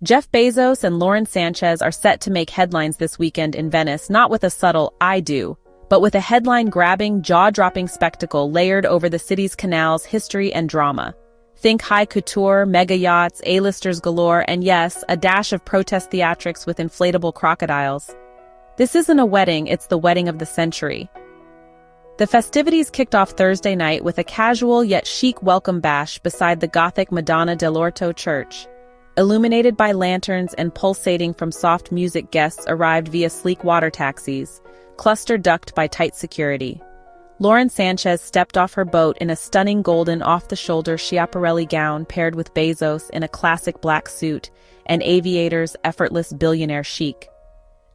Jeff Bezos and Lauren Sanchez are set to make headlines this weekend in Venice, not with a subtle "I do," but with a headline-grabbing, jaw-dropping spectacle layered over the city's canals, history, and drama. Think high couture, mega yachts, A-listers galore, and yes, a dash of protest theatrics with inflatable crocodiles. This isn't a wedding, it's the wedding of the century. The festivities kicked off Thursday night with a casual yet chic welcome bash beside the Gothic Madonna dell'Orto church. Illuminated by lanterns and pulsating from soft music, guests arrived via sleek water taxis, cluster ducked by tight security. Lauren Sanchez stepped off her boat in a stunning golden off-the-shoulder Schiaparelli gown paired with Bezos in a classic black suit and aviators' effortless billionaire chic.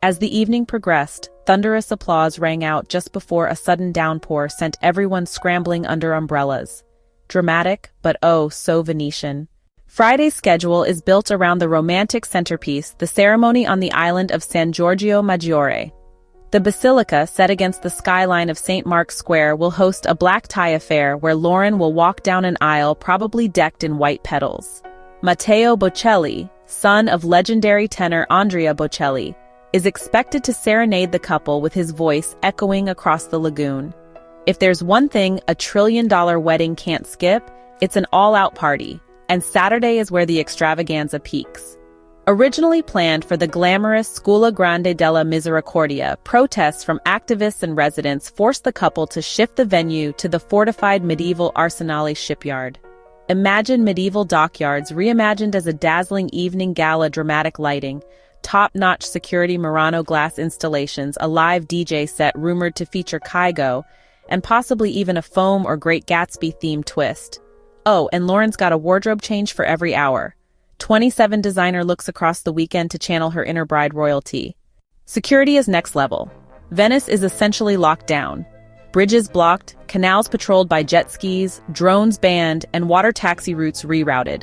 As the evening progressed, thunderous applause rang out just before a sudden downpour sent everyone scrambling under umbrellas. Dramatic, but oh, so Venetian. Friday's schedule is built around the romantic centerpiece, the ceremony on the island of San Giorgio Maggiore. The basilica, set against the skyline of St. Mark's Square, will host a black tie affair where Lauren will walk down an aisle probably decked in white petals. Matteo Bocelli, son of legendary tenor Andrea Bocelli, is expected to serenade the couple with his voice echoing across the lagoon. If there's one thing a trillion-dollar wedding can't skip, it's an all-out party. And Saturday is where the extravaganza peaks. Originally planned for the glamorous Scuola Grande della Misericordia, protests from activists and residents forced the couple to shift the venue to the fortified medieval Arsenale shipyard. Imagine medieval dockyards reimagined as a dazzling evening gala, dramatic lighting, top-notch security Murano glass installations, a live DJ set rumored to feature Kygo, and possibly even a Foam or Great Gatsby-themed twist. Oh, and Lauren's got a wardrobe change for every hour. 27 designer looks across the weekend to channel her inner bride royalty. Security is next level. Venice is essentially locked down. Bridges blocked, canals patrolled by jet skis, drones banned, and water taxi routes rerouted.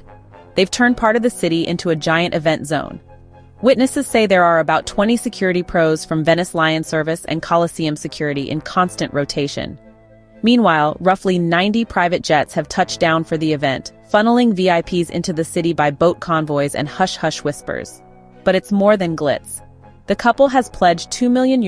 They've turned part of the city into a giant event zone. Witnesses say there are about 20 security pros from Venice Lion Service and Coliseum Security in constant rotation. Meanwhile, roughly 90 private jets have touched down for the event, funneling VIPs into the city by boat convoys and hush-hush whispers. But it's more than glitz. The couple has pledged €2 million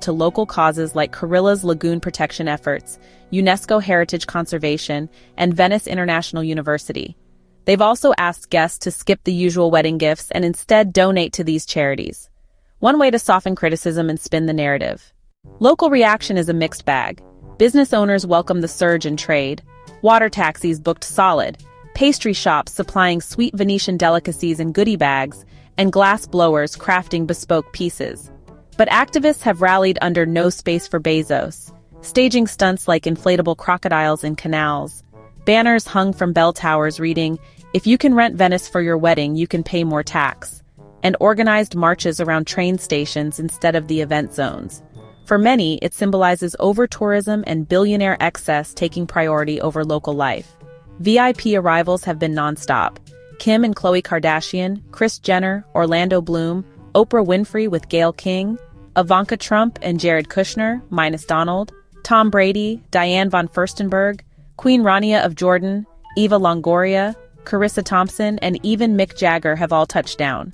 to local causes like Carilla's lagoon protection efforts, UNESCO heritage conservation, and Venice International University. They've also asked guests to skip the usual wedding gifts and instead donate to these charities. One way to soften criticism and spin the narrative. Local reaction is a mixed bag. Business owners welcome the surge in trade. Water taxis booked solid. Pastry shops supplying sweet Venetian delicacies and goodie bags, and glass blowers crafting bespoke pieces. But activists have rallied under no space for Bezos, staging stunts like inflatable crocodiles in canals. Banners hung from bell towers reading, "If you can rent Venice for your wedding, you can pay more tax," and organized marches around train stations instead of the event zones. For many, it symbolizes over-tourism and billionaire excess taking priority over local life. VIP arrivals have been nonstop. Kim and Khloe Kardashian, Kris Jenner, Orlando Bloom, Oprah Winfrey with Gayle King, Ivanka Trump and Jared Kushner, minus Donald, Tom Brady, Diane von Furstenberg, Queen Rania of Jordan, Eva Longoria, Carissa Thompson, and even Mick Jagger have all touched down.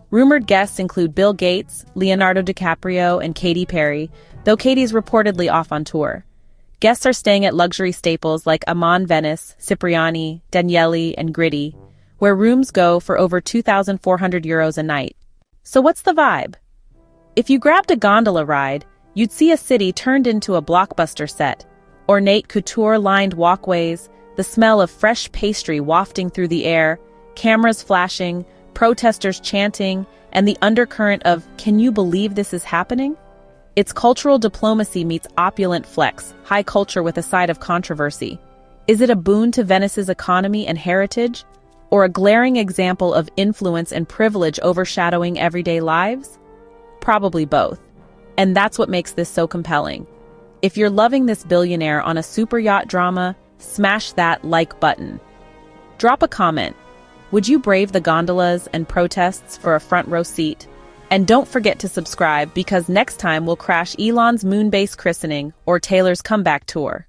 Rumored guests include Bill Gates, Leonardo DiCaprio, and Katy Perry, though Katy's reportedly off on tour. Guests are staying at luxury staples like Aman Venice, Cipriani, Daniele, and Gritty, where rooms go for over €2,400 a night. So what's the vibe? If you grabbed a gondola ride, you'd see a city turned into a blockbuster set. Ornate couture-lined walkways, the smell of fresh pastry wafting through the air, cameras flashing, protesters chanting, and the undercurrent of, "Can you believe this is happening?" It's cultural diplomacy meets opulent flex, high culture with a side of controversy. Is it a boon to Venice's economy and heritage, or a glaring example of influence and privilege overshadowing everyday lives? Probably both. And that's what makes this so compelling. If you're loving this billionaire on a super yacht drama, smash that like button. Drop a comment. Would you brave the gondolas and protests for a front row seat? And don't forget to subscribe because next time we'll crash Elon's moon base christening or Taylor's comeback tour.